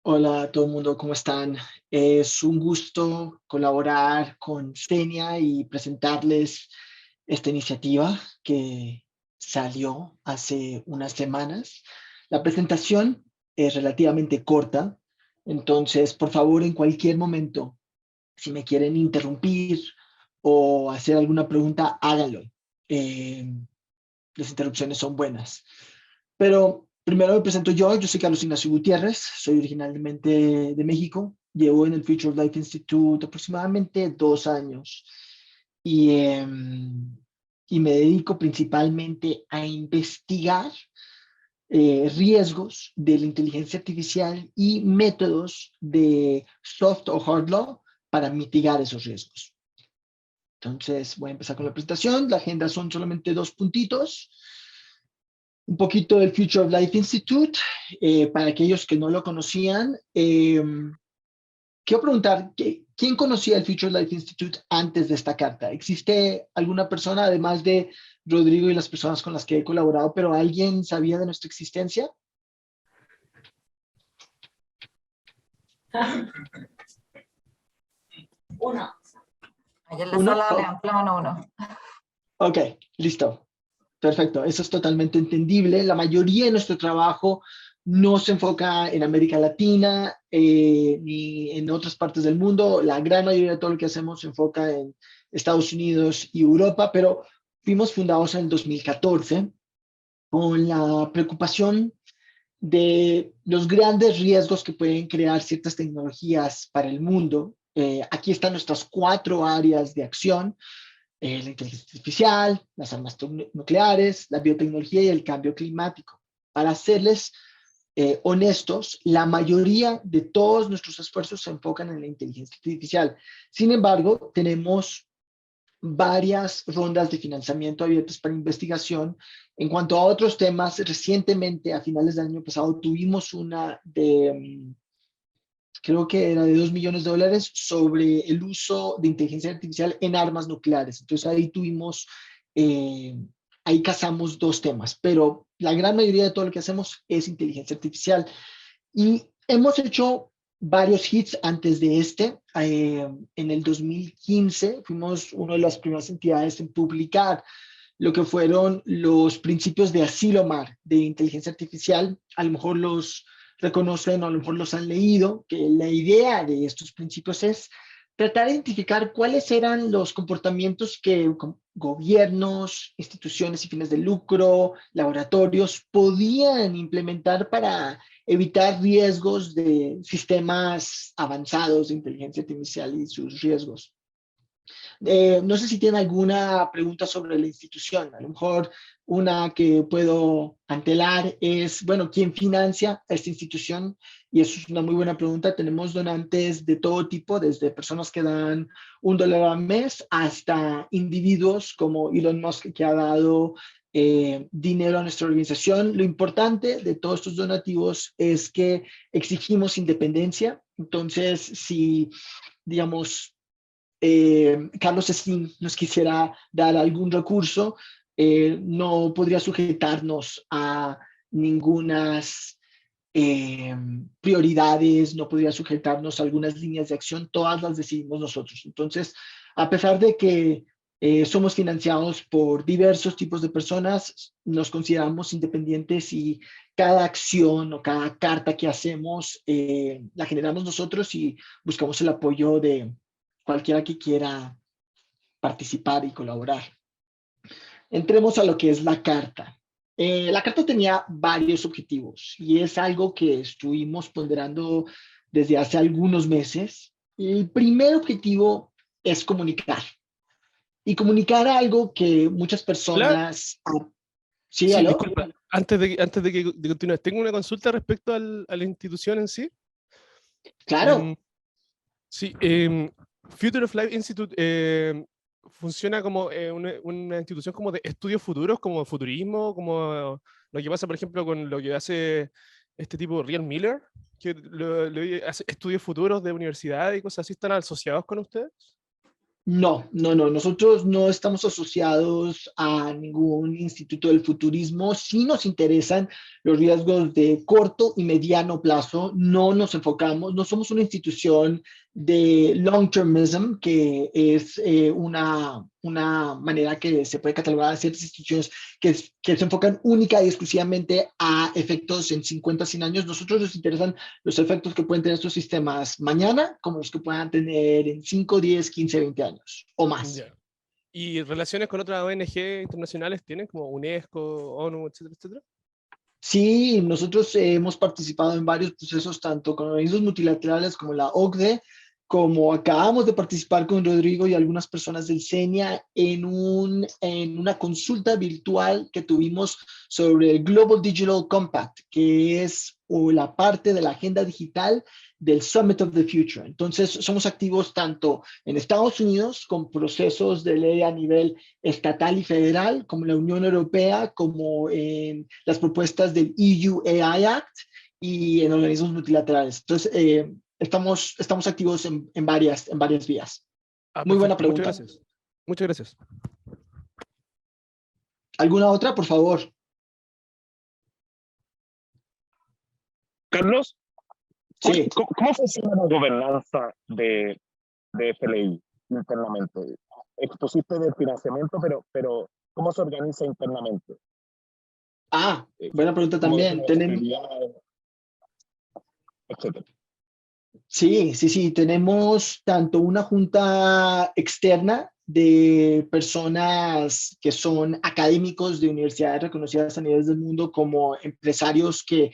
Hola a todo el mundo, ¿cómo están? Es un gusto colaborar con Senia y presentarles esta iniciativa que salió hace unas semanas. La presentación es relativamente corta, entonces por favor en cualquier momento, si me quieren interrumpir o hacer alguna pregunta, háganlo. Eh, las interrupciones son buenas. Pero primero me presento yo soy Carlos Ignacio Gutiérrez, soy originalmente de México, llevo en el Future of Life Institute aproximadamente 2 años y, y me dedico principalmente a investigar riesgos de la inteligencia artificial y métodos de soft o hard law para mitigar esos riesgos. Entonces voy a empezar con la presentación, la agenda son solamente 2 puntitos. Un poquito del Future of Life Institute, para aquellos que no lo conocían. Quiero preguntar, ¿quién conocía el Future of Life Institute antes de esta carta? ¿Existe alguna persona, además de Rodrigo y las personas con las que he colaborado, pero alguien sabía de nuestra existencia? Uno. Allá en la ¿Uno? sala levantó la mano uno. Ok, listo. Perfecto, eso es totalmente entendible. La mayoría de nuestro trabajo no se enfoca en América Latina ni en otras partes del mundo. La gran mayoría de todo lo que hacemos se enfoca en Estados Unidos y Europa, pero fuimos fundados en el 2014 con la preocupación de los grandes riesgos que pueden crear ciertas tecnologías para el mundo. Aquí están nuestras 4 áreas de acción: la inteligencia artificial, las armas nucleares, la biotecnología y el cambio climático. Para serles honestos, la mayoría de todos nuestros esfuerzos se enfocan en la inteligencia artificial. Sin embargo, tenemos varias rondas de financiamiento abiertas para investigación. En cuanto a otros temas, recientemente, a finales del año pasado, tuvimos una de creo que era de $2 millones sobre el uso de inteligencia artificial en armas nucleares. Entonces eh, ahí casamos 2 temas, pero la gran mayoría de todo lo que hacemos es inteligencia artificial. Y hemos hecho varios hits antes de este. En el 2015 fuimos una de las primeras entidades en publicar lo que fueron los principios de Asilomar de inteligencia artificial. A lo mejor los reconocen o a lo mejor los han leído, que la idea de estos principios es tratar de identificar cuáles eran los comportamientos que gobiernos, instituciones y fines de lucro, laboratorios podían implementar para evitar riesgos de sistemas avanzados de inteligencia artificial y sus riesgos. No sé si tienen alguna pregunta sobre la institución. A lo mejor una que puedo antelar es, bueno, ¿quién financia esta institución? Y eso es una muy buena pregunta. Tenemos donantes de todo tipo, desde personas que dan $1 al mes hasta individuos como Elon Musk, que ha dado dinero a nuestra organización. Lo importante de todos estos donativos es que exigimos independencia. Entonces, si, digamos, Carlos Slim nos quisiera dar algún recurso, no podría sujetarnos a ningunas prioridades, no podría sujetarnos a algunas líneas de acción, todas las decidimos nosotros. Entonces, a pesar de que somos financiados por diversos tipos de personas, nos consideramos independientes y cada acción o cada carta que hacemos la generamos nosotros y buscamos el apoyo de cualquiera que quiera participar y colaborar. Entremos a lo que es la carta. La carta tenía varios objetivos y es algo que estuvimos ponderando desde hace algunos meses. El primer objetivo es comunicar y comunicar algo que muchas Hola, personas... ¿Sí, sí, aló? disculpa, antes de que continúes, tengo una consulta respecto a la institución en sí. Em, Claro, sí, Future of Life Institute funciona como una institución como de estudios futuros, como futurismo, como lo que pasa, por ejemplo, con lo que hace este tipo, Riel Miller, que hace estudios futuros de universidad y cosas así. ¿Están asociados con ustedes? No. Nosotros no estamos asociados a ningún instituto del futurismo. Sí nos interesan los riesgos de corto y mediano plazo. No nos enfocamos, no somos una institución de long-termism, que es una manera que se puede catalogar a ciertas instituciones que se enfocan única y exclusivamente a efectos en 50, 100 años. Nosotros nos interesan los efectos que pueden tener estos sistemas mañana, como los que puedan tener en 5, 10, 15, 20 años o más. Ya. ¿Y relaciones con otras ONG internacionales tienen, como UNESCO, ONU, etcétera, etcétera? Sí, nosotros hemos participado en varios procesos, tanto con organismos multilaterales como la OCDE, como acabamos de participar con Rodrigo y algunas personas del CENIA en una consulta virtual que tuvimos sobre el Global Digital Compact, que es la parte de la agenda digital del Summit of the Future. Entonces, somos activos tanto en Estados Unidos con procesos de ley a nivel estatal y federal, como la Unión Europea, como en las propuestas del EU AI Act y en organismos multilaterales. Entonces, estamos activos en varias vías. Ah, Muy buena perfecto. Muchas pregunta. gracias. Muchas gracias. ¿Alguna otra, por favor? Carlos, Sí. ¿cómo funciona la gobernanza de FLI internamente? Expusiste del financiamiento, pero ¿cómo se organiza internamente? Buena pregunta también. Etcétera. Sí. Tenemos tanto una junta externa de personas que son académicos de universidades reconocidas a nivel del mundo, como empresarios que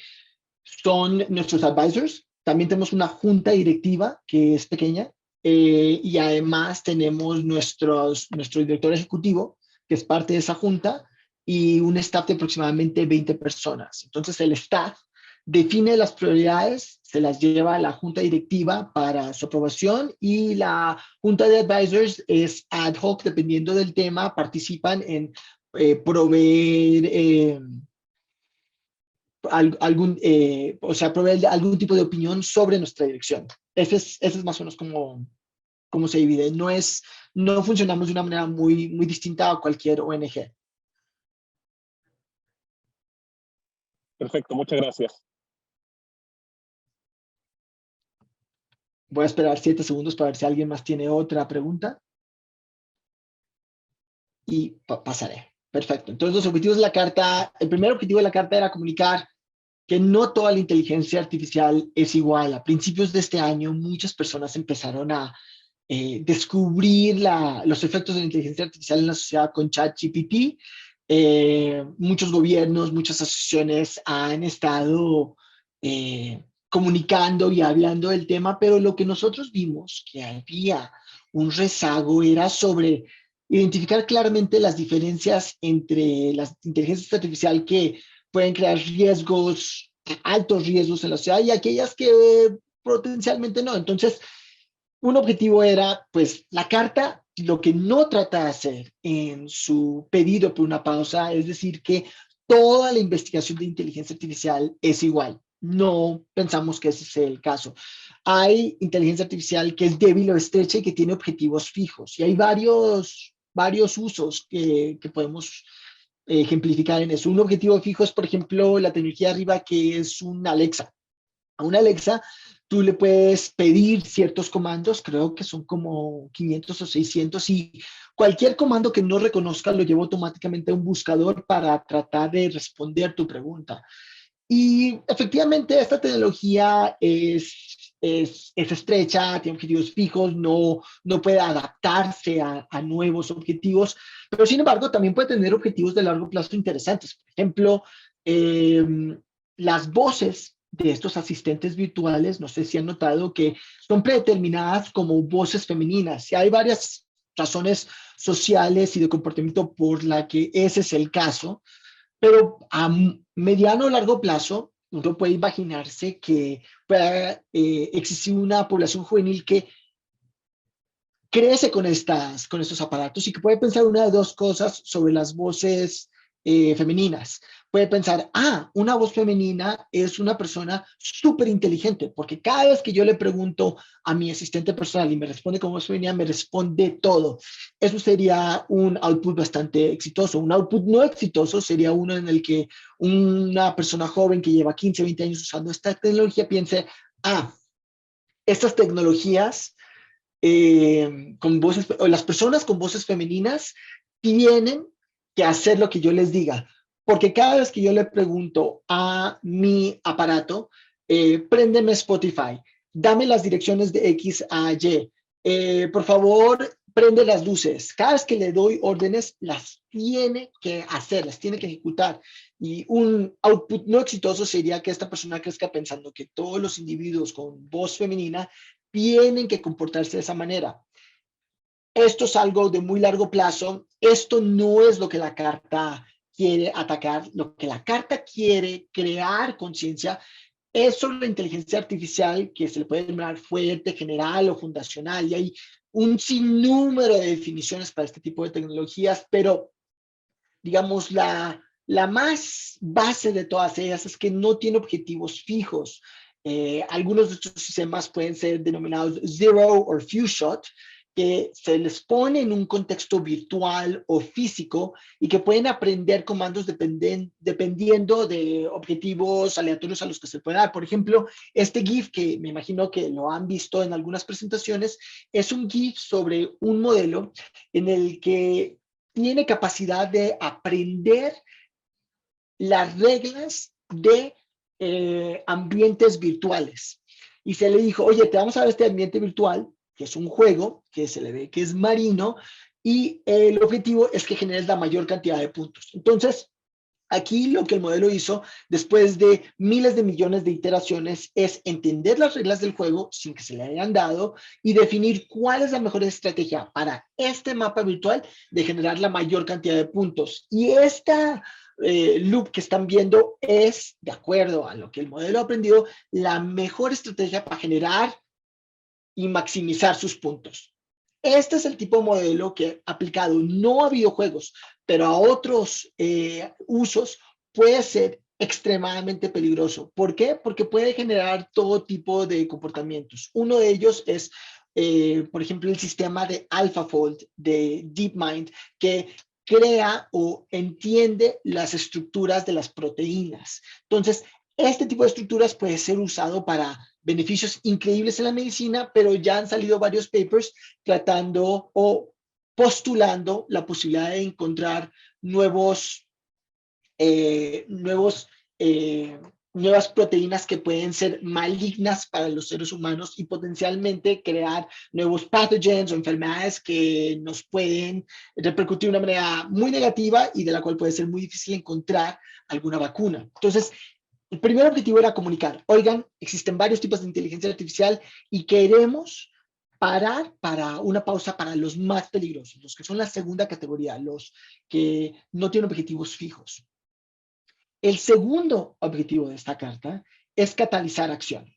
son nuestros advisors. También tenemos una junta directiva que es pequeña, y además tenemos nuestro director ejecutivo, que es parte de esa junta, y un staff de aproximadamente 20 personas. Entonces el staff define las prioridades, se las lleva a la junta directiva para su aprobación, y la junta de advisors es ad hoc, dependiendo del tema, participan en proveer proveer algún tipo de opinión sobre nuestra dirección. Ese es más o menos cómo se divide. No funcionamos de una manera muy distinta a cualquier ONG. Perfecto, muchas gracias. Voy a esperar 7 segundos para ver si alguien más tiene otra pregunta. Y pasaré. Perfecto. Entonces, los objetivos de la carta, el primer objetivo de la carta era comunicar que no toda la inteligencia artificial es igual. A principios de este año, muchas personas empezaron a descubrir los efectos de la inteligencia artificial en la sociedad con ChatGPT. Muchos gobiernos, muchas asociaciones han estado comunicando y hablando del tema, pero lo que nosotros vimos que había un rezago era sobre identificar claramente las diferencias entre las inteligencias artificiales que pueden crear riesgos, altos riesgos en la sociedad, y aquellas que potencialmente no. Entonces, un objetivo era, pues, la carta lo que no trata de hacer en su pedido por una pausa es decir que toda la investigación de inteligencia artificial es igual. No pensamos que ese sea el caso. Hay inteligencia artificial que es débil o estrecha y que tiene objetivos fijos, y hay varios usos que podemos ejemplificar en eso. Un objetivo fijo es, por ejemplo, la tecnología de arriba, que es un Alexa. A una Alexa tú le puedes pedir ciertos comandos, creo que son como 500 o 600, y cualquier comando que no reconozca lo lleva automáticamente a un buscador para tratar de responder tu pregunta. Y efectivamente esta tecnología es estrecha, tiene objetivos fijos, no puede adaptarse a nuevos objetivos, pero sin embargo también puede tener objetivos de largo plazo interesantes. Por ejemplo, las voces de estos asistentes virtuales, no sé si han notado que son predeterminadas como voces femeninas, y hay varias razones sociales y de comportamiento por la que ese es el caso, pero a mediano o largo plazo uno puede imaginarse que pueda existir una población juvenil que crece con estos aparatos y que puede pensar una de dos cosas sobre las voces femeninas. Puede pensar, una voz femenina es una persona súper inteligente, porque cada vez que yo le pregunto a mi asistente personal y me responde con voz femenina, me responde todo. Eso sería un output bastante exitoso. Un output no exitoso sería uno en el que una persona joven que lleva 15, 20 años usando esta tecnología piense, estas tecnologías con voces, o las personas con voces femeninas tienen que hacer lo que yo les diga, porque cada vez que yo le pregunto a mi aparato, préndeme Spotify, dame las direcciones de X a Y, por favor, prende las luces. Cada vez que le doy órdenes, las tiene que hacer, las tiene que ejecutar. Y un output no exitoso sería que esta persona crezca pensando que todos los individuos con voz femenina tienen que comportarse de esa manera. Esto es algo de muy largo plazo. Esto no es lo que la carta quiere atacar. Lo que la carta quiere crear conciencia es sobre la inteligencia artificial, que se le puede llamar fuerte, general o fundacional. Y hay un sinnúmero de definiciones para este tipo de tecnologías, pero digamos la más base de todas ellas es que no tiene objetivos fijos. Algunos de estos sistemas pueden ser denominados zero o few shot, que se les pone en un contexto virtual o físico y que pueden aprender comandos dependiendo de objetivos aleatorios a los que se puede dar. Por ejemplo, este GIF, que me imagino que lo han visto en algunas presentaciones, es un GIF sobre un modelo en el que tiene capacidad de aprender las reglas de ambientes virtuales. Y se le dijo, oye, te vamos a dar este ambiente virtual, que es un juego, que se le ve que es marino, y el objetivo es que generes la mayor cantidad de puntos. Entonces, aquí lo que el modelo hizo, después de miles de millones de iteraciones, es entender las reglas del juego sin que se le hayan dado y definir cuál es la mejor estrategia para este mapa virtual de generar la mayor cantidad de puntos. Y esta loop que están viendo es, de acuerdo a lo que el modelo ha aprendido, la mejor estrategia para generar y maximizar sus puntos. Este es el tipo de modelo que aplicado no a videojuegos, pero a otros usos puede ser extremadamente peligroso. ¿Por qué? Porque puede generar todo tipo de comportamientos. Uno de ellos es, por ejemplo, el sistema de AlphaFold de DeepMind, que crea o entiende las estructuras de las proteínas. Entonces, este tipo de estructuras puede ser usado para beneficios increíbles en la medicina, pero ya han salido varios papers tratando o postulando la posibilidad de encontrar nuevas proteínas que pueden ser malignas para los seres humanos y potencialmente crear nuevos pathogens o enfermedades que nos pueden repercutir de una manera muy negativa y de la cual puede ser muy difícil encontrar alguna vacuna. Entonces, el primer objetivo era comunicar. Oigan, existen varios tipos de inteligencia artificial y queremos parar para una pausa para los más peligrosos, los que son la segunda categoría, los que no tienen objetivos fijos. El segundo objetivo de esta carta es catalizar acción.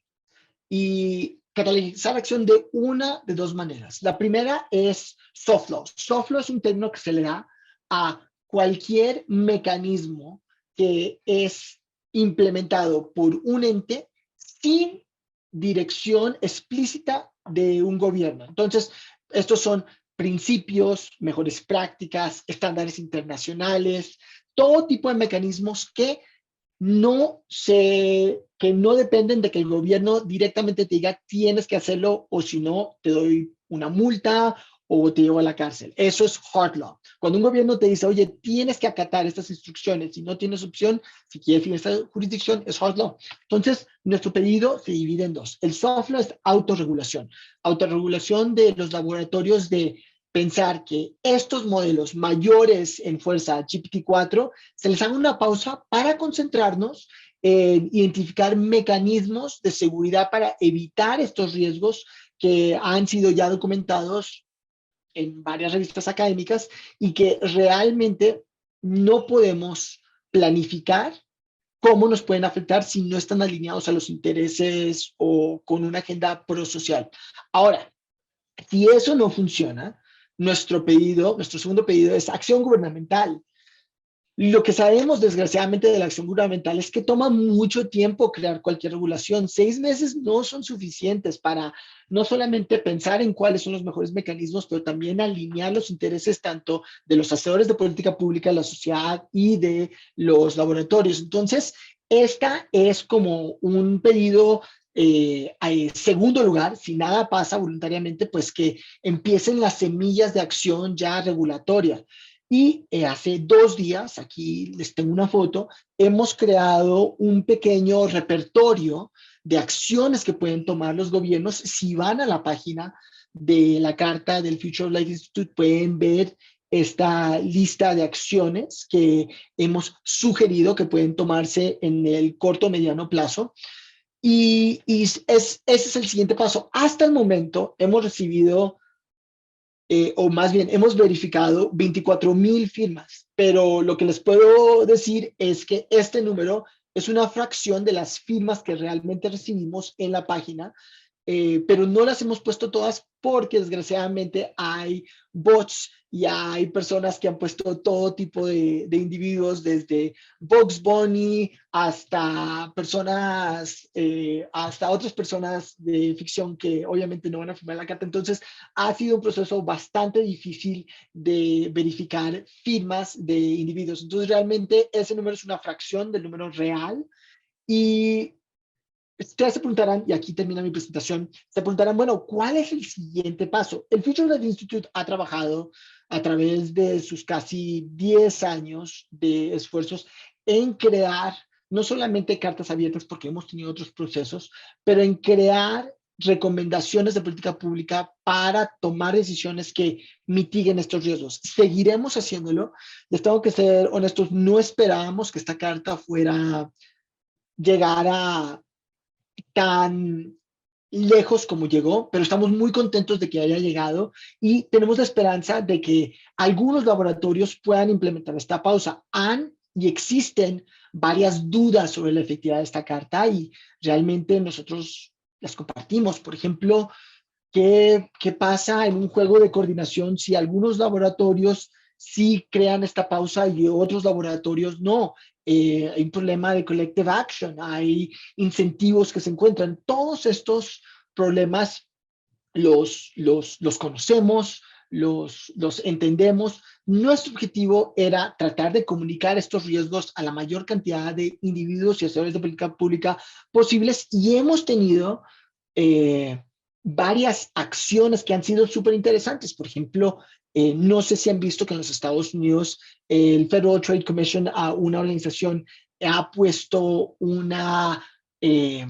Y catalizar acción de dos maneras. La primera es soft law. Soft law es un término que se le da a cualquier mecanismo que es implementado por un ente sin dirección explícita de un gobierno. Entonces, estos son principios, mejores prácticas, estándares internacionales, todo tipo de mecanismos que no dependen de que el gobierno directamente te diga tienes que hacerlo o si no te doy una multa o te llevo a la cárcel. Eso es hard law. Cuando un gobierno te dice, oye, tienes que acatar estas instrucciones y no tienes opción, si quieres ir a esta jurisdicción, es hard law. Entonces, nuestro pedido se divide en dos. El soft law es autorregulación. Autorregulación de los laboratorios de pensar que estos modelos mayores en fuerza GPT-4 se les haga una pausa para concentrarnos en identificar mecanismos de seguridad para evitar estos riesgos que han sido ya documentados en varias revistas académicas y que realmente no podemos planificar cómo nos pueden afectar si no están alineados a los intereses o con una agenda prosocial. Ahora, si eso no funciona, nuestro segundo pedido es acción gubernamental. Lo que sabemos, desgraciadamente, de la acción gubernamental es que toma mucho tiempo crear cualquier regulación. 6 meses no son suficientes para no solamente pensar en cuáles son los mejores mecanismos, pero también alinear los intereses tanto de los hacedores de política pública, de la sociedad y de los laboratorios. Entonces, esta es como un pedido segundo lugar, si nada pasa voluntariamente, pues que empiecen las semillas de acción ya regulatoria. Y hace 2 días, aquí les tengo una foto, hemos creado un pequeño repertorio de acciones que pueden tomar los gobiernos. Si van a la página de la carta del Future of Life Institute, pueden ver esta lista de acciones que hemos sugerido que pueden tomarse en el corto o mediano plazo. Ese es el siguiente paso. Hasta el momento hemos recibido o más bien hemos verificado 24,000 firmas, pero lo que les puedo decir es que este número es una fracción de las firmas que realmente recibimos en la página, pero no las hemos puesto todas porque desgraciadamente hay bots y hay personas que han puesto todo tipo de individuos, desde Bugs Bunny hasta personas, hasta otras personas de ficción que obviamente no van a firmar la carta. Entonces ha sido un proceso bastante difícil de verificar firmas de individuos. Entonces realmente ese número es una fracción del número real. Y ustedes se preguntarán, y aquí termina mi presentación, se preguntarán, bueno, ¿cuál es el siguiente paso? El Future Life Institute ha trabajado a través de sus casi 10 años de esfuerzos en crear no solamente cartas abiertas, porque hemos tenido otros procesos, pero en crear recomendaciones de política pública para tomar decisiones que mitiguen estos riesgos. Seguiremos haciéndolo. Les tengo que ser honestos, no esperábamos que esta carta fuera llegar a tan lejos como llegó, pero estamos muy contentos de que haya llegado y tenemos la esperanza de que algunos laboratorios puedan implementar esta pausa. Han y existen varias dudas sobre la efectividad de esta carta y realmente nosotros las compartimos. Por ejemplo, ¿qué pasa en un juego de coordinación si algunos laboratorios sí crean esta pausa y otros laboratorios no? Hay un problema de collective action, hay incentivos que se encuentran. Todos estos problemas los conocemos, los entendemos. Nuestro objetivo era tratar de comunicar estos riesgos a la mayor cantidad de individuos y hacedores de política pública posibles y hemos tenido varias acciones que han sido súper interesantes. Por ejemplo, no sé si han visto que en los Estados Unidos el Federal Trade Commission, una organización, ha puesto eh,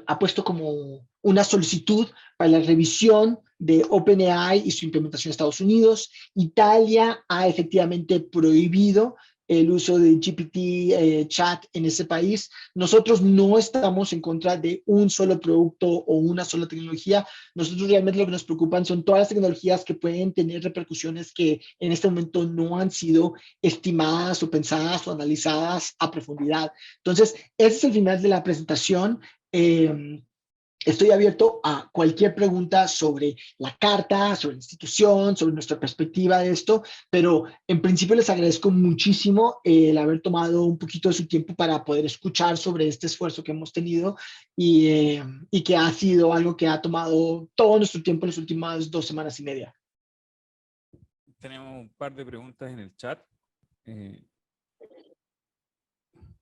ha puesto como una solicitud para la revisión de OpenAI y su implementación en Estados Unidos. Italia ha efectivamente prohibido el uso de GPT chat en ese país. Nosotros no estamos en contra de un solo producto o una sola tecnología. Nosotros realmente lo que nos preocupan son todas las tecnologías que pueden tener repercusiones que en este momento no han sido estimadas o pensadas o analizadas a profundidad. Entonces, ese es el final de la presentación. Estoy abierto a cualquier pregunta sobre la carta, sobre la institución, sobre nuestra perspectiva de esto, pero en principio les agradezco muchísimo el haber tomado un poquito de su tiempo para poder escuchar sobre este esfuerzo que hemos tenido y que ha sido algo que ha tomado todo nuestro tiempo en las últimas 2 semanas y media. Tenemos un par de preguntas en el chat.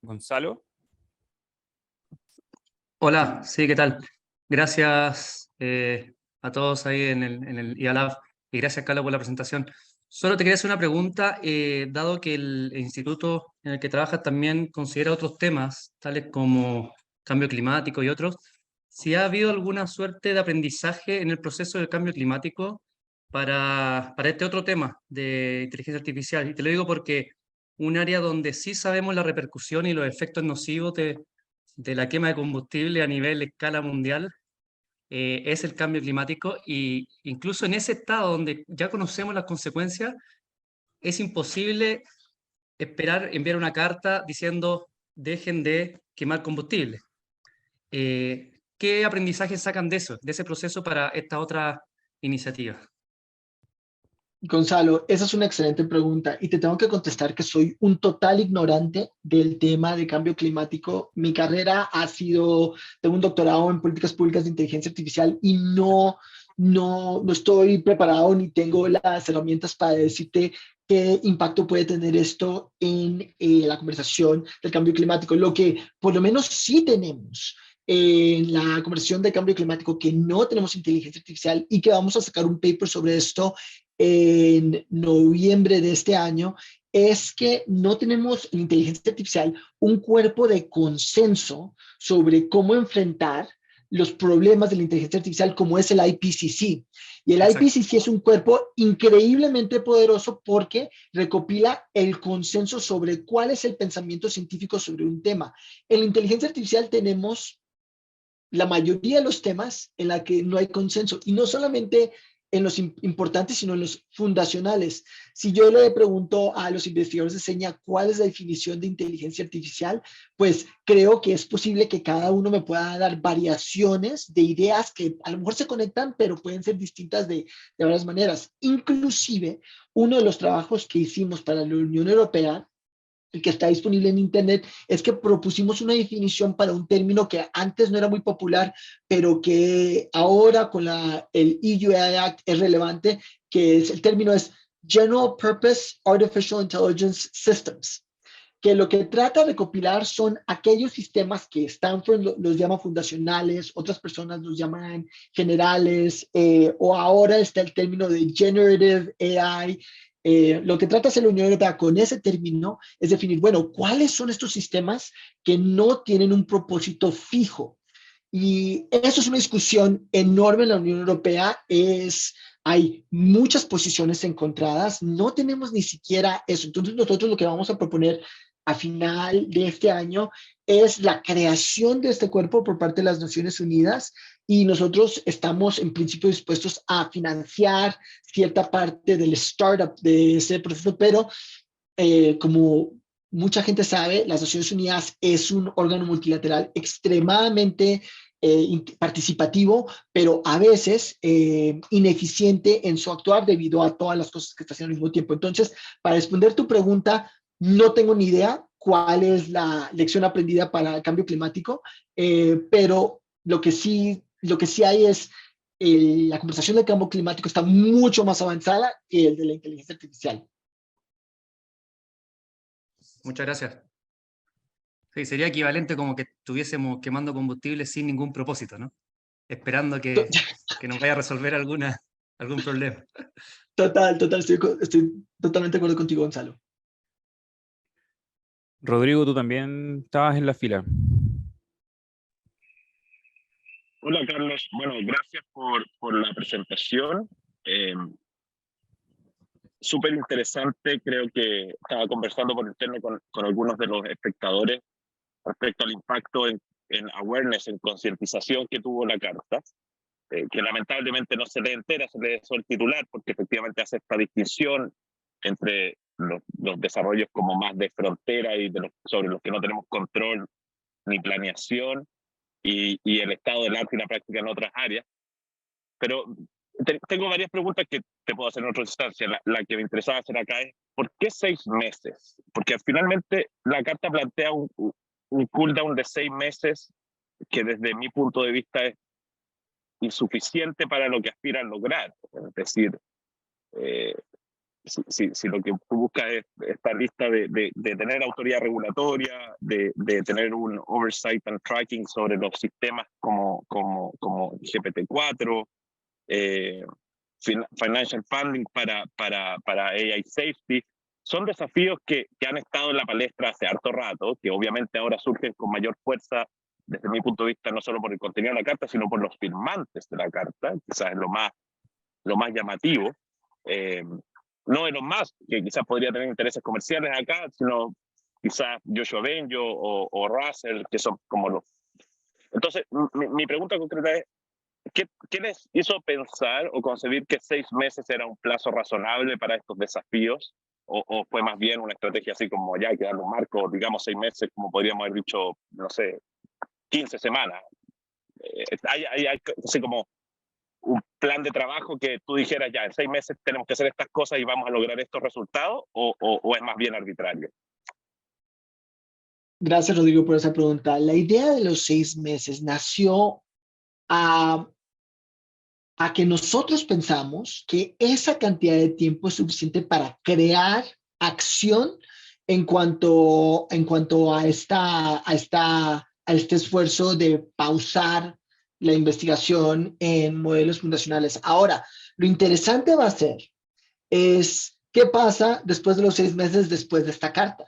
Gonzalo. Hola, sí, ¿qué tal? Gracias a todos ahí en el IALAB y gracias, Carlos, por la presentación. Solo te quería hacer una pregunta, dado que el instituto en el que trabajas también considera otros temas, tales como cambio climático y otros, si ha habido alguna suerte de aprendizaje en el proceso del cambio climático para este otro tema de inteligencia artificial. Y te lo digo porque un área donde sí sabemos la repercusión y los efectos nocivos de la quema de combustible a nivel escala mundial es el cambio climático y incluso en ese estado donde ya conocemos las consecuencias, es imposible esperar enviar una carta diciendo dejen de quemar combustible. ¿Qué aprendizaje sacan de eso, de ese proceso para esta otra iniciativa? Gonzalo, esa es una excelente pregunta y te tengo que contestar que soy un total ignorante del tema de cambio climático. Mi carrera ha sido, tengo un doctorado en políticas públicas de inteligencia artificial y no estoy preparado ni tengo las herramientas para decirte qué impacto puede tener esto en la conversación del cambio climático. Lo que por lo menos sí tenemos en la conversación de cambio climático, que no tenemos inteligencia artificial y que vamos a sacar un paper sobre esto en noviembre de este año, es que no tenemos en inteligencia artificial un cuerpo de consenso sobre cómo enfrentar los problemas de la inteligencia artificial como es el IPCC. Y el Exacto. IPCC es un cuerpo increíblemente poderoso porque recopila el consenso sobre cuál es el pensamiento científico sobre un tema. En la inteligencia artificial tenemos la mayoría de los temas en la que no hay consenso, y no solamente en los importantes, sino en los fundacionales. Si yo le pregunto a los investigadores de seña cuál es la definición de inteligencia artificial, pues creo que es posible que cada uno me pueda dar variaciones de ideas que a lo mejor se conectan, pero pueden ser distintas de varias maneras. Inclusive, uno de los trabajos que hicimos para la Unión Europea, el que está disponible en Internet, es que propusimos una definición para un término que antes no era muy popular, pero que ahora con el EU AI Act es relevante, que es, el término es General Purpose Artificial Intelligence Systems, que lo que trata de recopilar son aquellos sistemas que Stanford los llama fundacionales, otras personas los llaman generales, o ahora está el término de Generative AI. Lo que trata de hacer la Unión Europea con ese término es definir, bueno, ¿cuáles son estos sistemas que no tienen un propósito fijo? Y eso es una discusión enorme en la Unión Europea. Hay muchas posiciones encontradas, no tenemos ni siquiera eso. Entonces nosotros lo que vamos a proponer a final de este año es la creación de este cuerpo por parte de las Naciones Unidas, y nosotros estamos en principio dispuestos a financiar cierta parte del startup de ese proceso, pero como mucha gente sabe, las Naciones Unidas es un órgano multilateral extremadamente participativo, pero a veces ineficiente en su actuar debido a todas las cosas que está haciendo al mismo tiempo. Entonces, para responder tu pregunta, no tengo ni idea cuál es la lección aprendida para el cambio climático, pero lo que sí hay es la conversación del cambio climático está mucho más avanzada que el de la inteligencia artificial. Muchas gracias. Sí, sería equivalente como que estuviésemos quemando combustible sin ningún propósito, ¿no? Esperando que nos vaya a resolver algún problema. Total, estoy totalmente de acuerdo contigo, Gonzalo. Rodrigo, tú también estabas en la fila. Hola Carlos, bueno, gracias por la presentación. Súper interesante, creo que estaba conversando por interno con algunos de los espectadores respecto al impacto en awareness, en concientización que tuvo la carta, que lamentablemente no se lee entera, se lee solo el titular, porque efectivamente hace esta distinción entre los desarrollos como más de frontera y sobre los que no tenemos control ni planeación, y el estado del arte y la práctica en otras áreas. Pero tengo varias preguntas que te puedo hacer en otra instancia. La que me interesaba hacer acá es, ¿por qué 6 meses? Porque finalmente la carta plantea un cooldown de 6 meses que desde mi punto de vista es insuficiente para lo que aspiran a lograr. Es decir, si lo que tú buscas es esta lista de tener autoridad regulatoria, de tener un oversight and tracking sobre los sistemas como GPT-4, financial funding para AI safety, son desafíos que han estado en la palestra hace harto rato, que obviamente ahora surgen con mayor fuerza desde mi punto de vista, no solo por el contenido de la carta, sino por los firmantes de la carta, quizás es lo más llamativo. No Elon Musk, que quizás podría tener intereses comerciales acá, sino quizás Joshua Bengio o Russell, que son como los... Entonces, mi pregunta concreta es, ¿qué les hizo pensar o concebir que 6 meses era un plazo razonable para estos desafíos? ¿O fue más bien una estrategia así como ya hay que darle un marco, digamos 6 meses, como podríamos haber dicho, no sé, 15 semanas? Hay así como un plan de trabajo que tú dijeras, ya, en 6 meses tenemos que hacer estas cosas y vamos a lograr estos resultados, o es más bien arbitrario? Gracias, Rodrigo, por esa pregunta. La idea de los 6 meses nació a, a que nosotros pensamos que esa cantidad de tiempo es suficiente para crear acción en cuanto a este esfuerzo de pausar la investigación en modelos fundacionales. Ahora, lo interesante va a ser es qué pasa después de los 6 meses después de esta carta.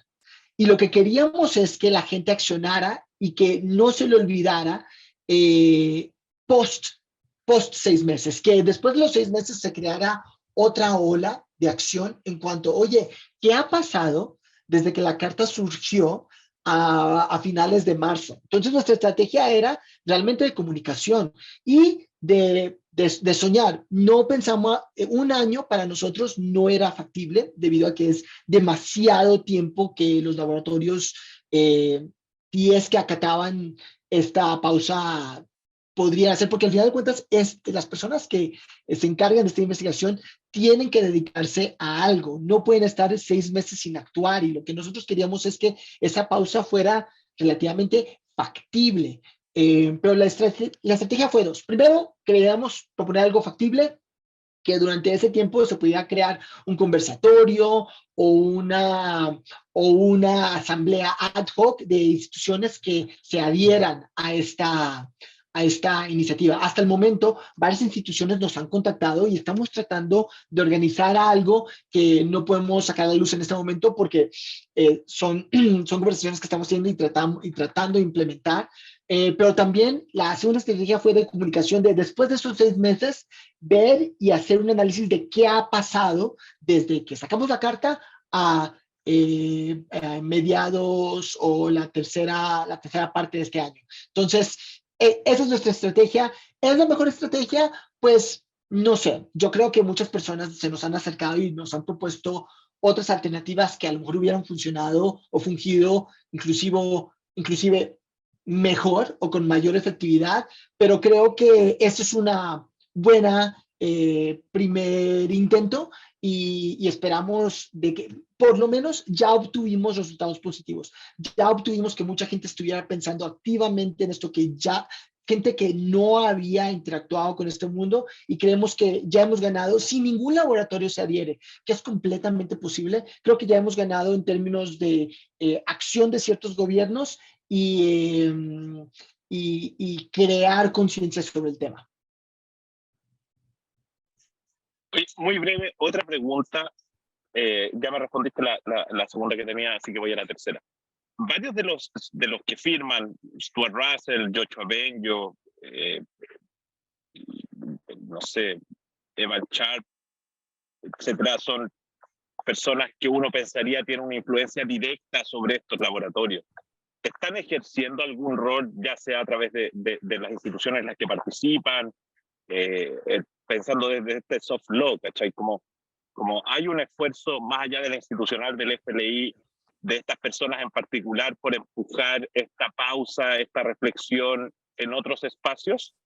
Y lo que queríamos es que la gente accionara y que no se le olvidara post 6 meses, que después de los 6 meses se creara otra ola de acción en cuanto, oye, ¿qué ha pasado desde que la carta surgió a finales de marzo? Entonces nuestra estrategia era realmente de comunicación y de soñar. No pensamos, un año para nosotros no era factible debido a que es demasiado tiempo que los laboratorios, si es que acataban esta pausa, podría hacer, porque al final de cuentas las personas que se encargan de esta investigación tienen que dedicarse a algo, no pueden estar 6 meses sin actuar, y lo que nosotros queríamos es que esa pausa fuera relativamente factible. Pero la estrategia fue dos. Primero, queríamos proponer algo factible, que durante ese tiempo se pudiera crear un conversatorio o una asamblea ad hoc de instituciones que se adhieran a esta iniciativa. Hasta el momento, varias instituciones nos han contactado y estamos tratando de organizar algo que no podemos sacar a la luz en este momento porque son conversaciones que estamos haciendo y tratando de implementar. Pero también la segunda estrategia fue de comunicación, de después de esos 6 meses, ver y hacer un análisis de qué ha pasado desde que sacamos la carta a mediados o la tercera parte de este año. Entonces, esa es nuestra estrategia. ¿Es la mejor estrategia? Pues no sé. Yo creo que muchas personas se nos han acercado y nos han propuesto otras alternativas que a lo mejor hubieran funcionado o fungido inclusive mejor o con mayor efectividad, pero creo que esto es una buena primer intento y esperamos de que por lo menos ya obtuvimos resultados positivos. Ya obtuvimos que mucha gente estuviera pensando activamente en esto, gente que no había interactuado con este mundo, y creemos que ya hemos ganado. Si ningún laboratorio se adhiere, que es completamente posible, creo que ya hemos ganado en términos de acción de ciertos gobiernos y crear conciencia sobre el tema. Muy breve, otra pregunta. Ya me respondiste la segunda que tenía, así que voy a la tercera. Varios de los que firman, Stuart Russell, Joshua Benjo, no sé, Evan Sharp, etcétera, son personas que uno pensaría tienen una influencia directa sobre estos laboratorios. ¿Están ejerciendo algún rol, ya sea a través de las instituciones en las que participan, pensando desde este soft law, ¿cachai? Como hay un esfuerzo más allá de la institucional del FLI, de estas personas en particular, por empujar esta pausa, esta reflexión en otros espacios?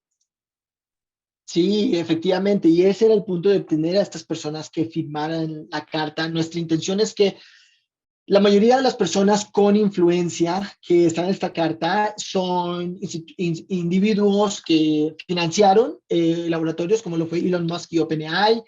Sí, efectivamente, y ese era el punto de obtener a estas personas que firmaran la carta. Nuestra intención es que la mayoría de las personas con influencia que están en esta carta son individuos que financiaron laboratorios como lo fue Elon Musk y OpenAI,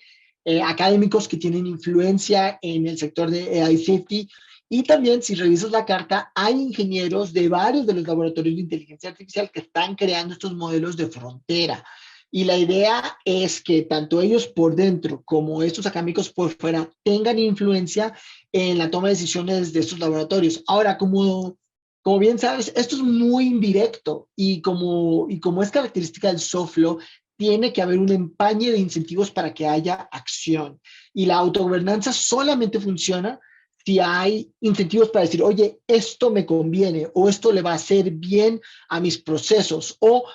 académicos que tienen influencia en el sector de AI Safety, y también, si revisas la carta, hay ingenieros de varios de los laboratorios de inteligencia artificial que están creando estos modelos de frontera. Y la idea es que tanto ellos por dentro como estos académicos por fuera tengan influencia en la toma de decisiones de estos laboratorios. Ahora, como bien sabes, esto es muy indirecto, y como es característica del soft law, tiene que haber un empañe de incentivos para que haya acción. Y la autogobernanza solamente funciona si hay incentivos para decir, oye, esto me conviene, o esto le va a hacer bien a mis procesos, o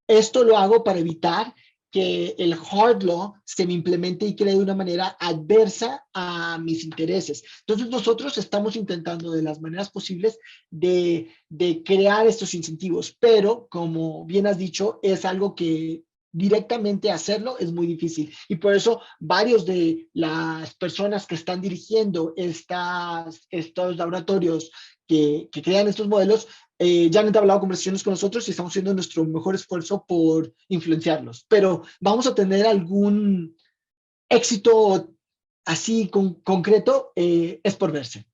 esto lo hago para evitar que el hard law se me implemente y cree de una manera adversa a mis intereses. Entonces nosotros estamos intentando de las maneras posibles de crear estos incentivos, pero como bien has dicho, es algo que directamente hacerlo es muy difícil. Y por eso varios de las personas que están dirigiendo estos laboratorios que crean estos modelos ya han entablado conversaciones con nosotros y estamos haciendo nuestro mejor esfuerzo por influenciarlos. Pero vamos a tener algún éxito así concreto, es por verse.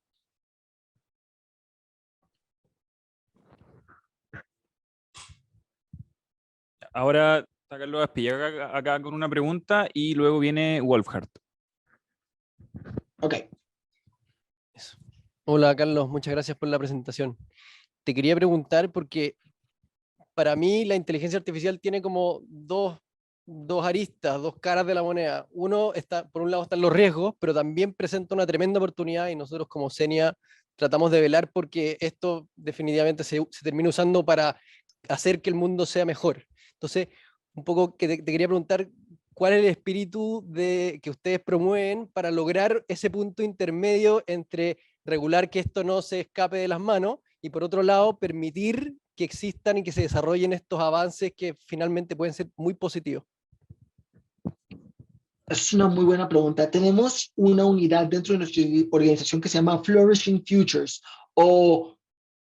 Ahora está Carlos Aspillaga acá con una pregunta y luego viene Wolfhard. Ok. Hola Carlos, muchas gracias por la presentación. Te quería preguntar porque para mí la inteligencia artificial tiene como dos aristas, dos caras de la moneda. Uno está, por un lado están los riesgos, pero también presenta una tremenda oportunidad y nosotros como CENIA tratamos de velar porque esto definitivamente se termina usando para hacer que el mundo sea mejor. Entonces, un poco que te quería preguntar, ¿cuál es el espíritu que ustedes promueven para lograr ese punto intermedio entre regular que esto no se escape de las manos y por otro lado permitir que existan y que se desarrollen estos avances que finalmente pueden ser muy positivos? Es una muy buena pregunta. Tenemos una unidad dentro de nuestra organización que se llama Flourishing Futures, o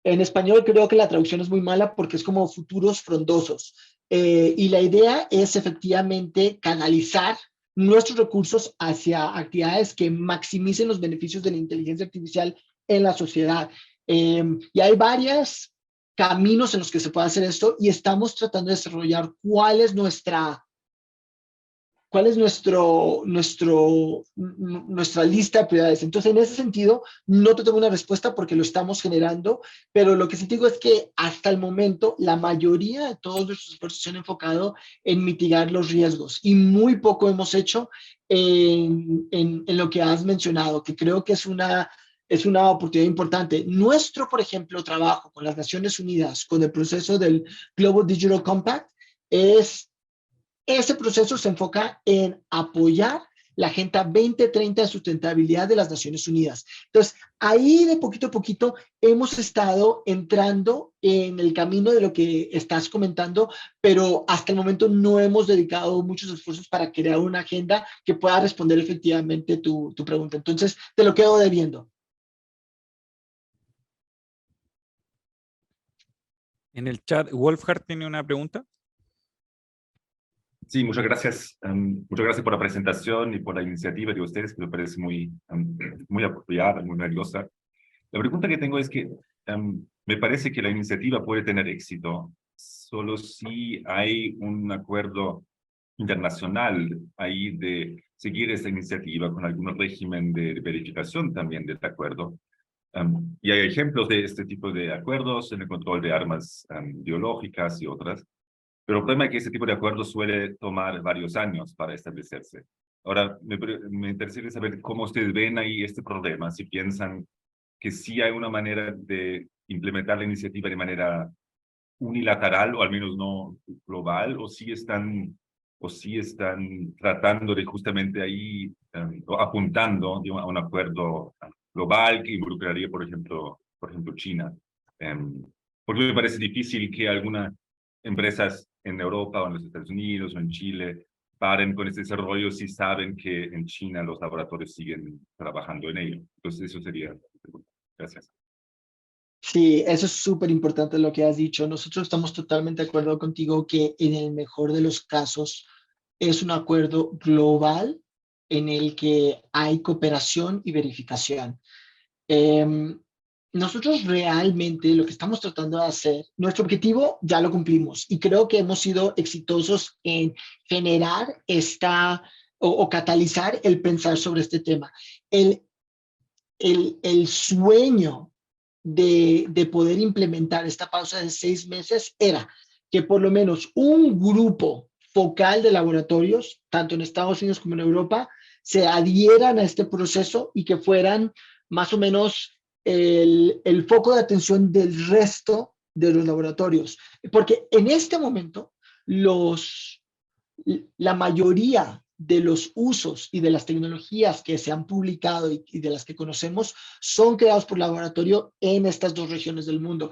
en español creo que la traducción es muy mala porque es como futuros frondosos. Y la idea es efectivamente canalizar nuestros recursos hacia actividades que maximicen los beneficios de la inteligencia artificial en la sociedad. Y hay varios caminos en los que se puede hacer esto y estamos tratando de desarrollar cuál es nuestra lista de prioridades. Entonces, en ese sentido, no te tengo una respuesta porque lo estamos generando, pero lo que sí te digo es que hasta el momento, la mayoría de todos nuestros esfuerzos se han enfocado en mitigar los riesgos y muy poco hemos hecho en lo que has mencionado, que creo que es una oportunidad importante. Nuestro, por ejemplo, trabajo con las Naciones Unidas, con el proceso del Global Digital Compact, ese proceso se enfoca en apoyar la Agenda 2030 de sustentabilidad de las Naciones Unidas. Entonces, ahí de poquito a poquito hemos estado entrando en el camino de lo que estás comentando, pero hasta el momento no hemos dedicado muchos esfuerzos para crear una agenda que pueda responder efectivamente tu pregunta. Entonces, te lo quedo debiendo. En el chat, Wolfhard tiene una pregunta. Sí, muchas gracias. Muchas gracias por la presentación y por la iniciativa de ustedes, que me parece muy apropiada, muy valiosa. La pregunta que tengo es que me parece que la iniciativa puede tener éxito solo si hay un acuerdo internacional ahí de seguir esta iniciativa con algún régimen de verificación también del acuerdo. Y hay ejemplos de este tipo de acuerdos en el control de armas biológicas y otras. Pero el problema es que ese tipo de acuerdos suele tomar varios años para establecerse. Ahora, me interesaría saber cómo ustedes ven ahí este problema, si piensan que sí hay una manera de implementar la iniciativa de manera unilateral o al menos no global, o si están tratando de justamente ahí, o apuntando, digamos, a un acuerdo global que involucraría, por ejemplo, China. Porque me parece difícil que algunas empresas en Europa o en los Estados Unidos o en Chile paren con este desarrollo si saben que en China los laboratorios siguen trabajando en ello. Entonces, eso sería. Gracias. Sí, eso es súper importante lo que has dicho. Nosotros estamos totalmente de acuerdo contigo que en el mejor de los casos es un acuerdo global en el que hay cooperación y verificación. Nosotros realmente lo que estamos tratando de hacer, nuestro objetivo ya lo cumplimos y creo que hemos sido exitosos en generar o catalizar el pensar sobre este tema. El sueño de poder implementar esta pausa de 6 meses era que por lo menos un grupo focal de laboratorios, tanto en Estados Unidos como en Europa, se adhieran a este proceso y que fueran más o menos el foco de atención del resto de los laboratorios. Porque en este momento la mayoría de los usos y de las tecnologías que se han publicado y de las que conocemos son creados por laboratorio en estas dos regiones del mundo.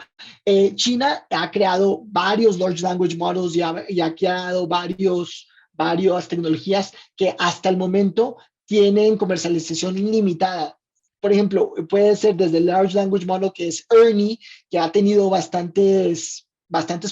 China ha creado varios Large Language Models y ha creado varias tecnologías que hasta el momento tienen comercialización limitada. Por ejemplo, puede ser desde el Large Language Model que es ERNIE, que ha tenido bastantes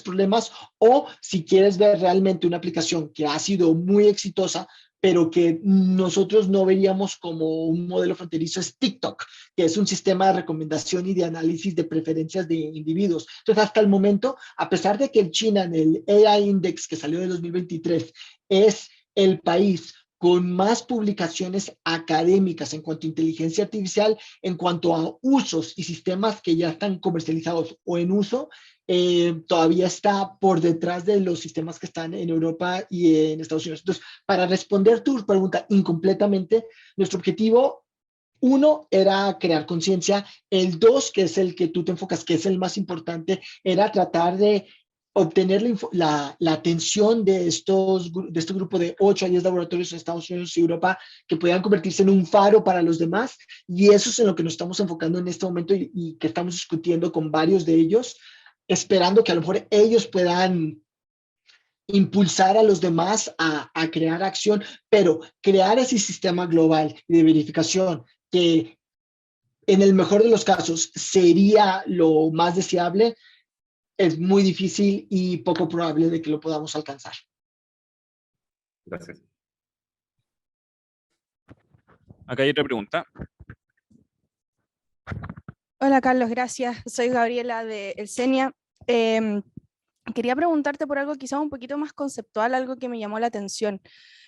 problemas, o si quieres ver realmente una aplicación que ha sido muy exitosa, pero que nosotros no veríamos como un modelo fronterizo, es TikTok, que es un sistema de recomendación y de análisis de preferencias de individuos. Entonces, hasta el momento, a pesar de que en China, en el AI Index que salió de 2023, es el país con más publicaciones académicas en cuanto a inteligencia artificial, en cuanto a usos y sistemas que ya están comercializados o en uso, todavía está por detrás de los sistemas que están en Europa y en Estados Unidos. Entonces, para responder tu pregunta incompletamente, nuestro objetivo, 1, era crear conciencia. El 2, que es el que tú te enfocas, que es el más importante, era tratar de obtener la atención de este grupo de 8 a 10 laboratorios en Estados Unidos y Europa que puedan convertirse en un faro para los demás, y eso es en lo que nos estamos enfocando en este momento y que estamos discutiendo con varios de ellos, esperando que a lo mejor ellos puedan impulsar a los demás a crear acción, pero crear ese sistema global de verificación que en el mejor de los casos sería lo más deseable, es muy difícil y poco probable de que lo podamos alcanzar. Gracias. Acá hay otra pregunta. Hola Carlos, gracias. Soy Gabriela de El Senia. Quería preguntarte por algo quizás un poquito más conceptual, algo que me llamó la atención.